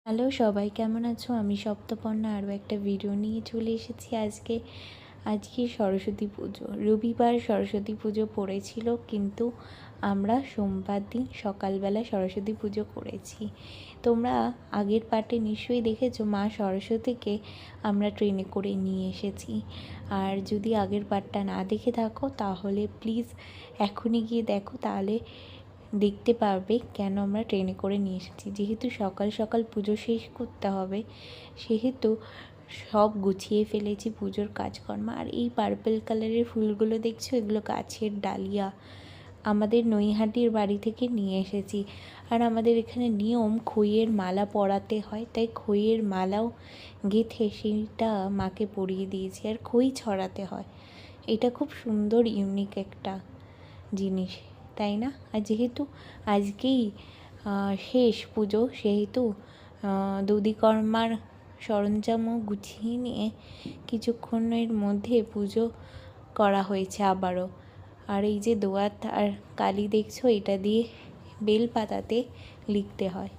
Hello সবাই, কেমন আছো? আমি সপ্তপর্ণা আরও একটা ভিডিও নিয়ে চলে এসেছি আজকে সরস্বতী পুজো। রবিবার সরস্বতী পুজো পড়েছিল, কিন্তু আমরা সোমবার দিন সকালবেলা সরস্বতী পুজো করেছি। তোমরা আগের পার্টে নিশ্চয়ই দেখেছো মা সরস্বতীকে আমরা ট্রেনে করে নিয়ে এসেছি। আর যদি আগের পার্টটা না দেখে থাকো তাহলে প্লিজ এখনই গিয়ে দেখো, তাহলে দেখতে পারবে কেন আমরা ট্রেনে করে নিয়ে এসেছি। যেহেতু সকাল সকাল পুজো শেষ করতে হবে, সেহেতু সব গুছিয়ে ফেলেছি পুজোর কাজকর্ম। আর এই পার্পল কালারের ফুলগুলো দেখছো, এগুলো গাছের ডালিয়া, আমাদের নৈহাটির বাড়ি থেকে নিয়ে এসেছি। আর আমাদের এখানে নিয়ম খইয়ের মালা পরাতে হয়, তাই খইয়ের মালাও গেঁথে সেইটা মাকে পরিয়ে দিয়েছি। আর খই ছড়াতে হয়, এটা খুব সুন্দর ইউনিক একটা জিনিস, তাই না? আর যেহেতু আজকেই শেষ পুজো, সেহেতু দধিকর্মার সরঞ্জামও গুছিয়ে নিয়ে কিছুক্ষণের মধ্যে পুজো করা হয়েছে আবারও। আর এই যে দোয়াত আর কালি দেখছো, এটা দিয়ে বেলপাতাতে লিখতে হয়।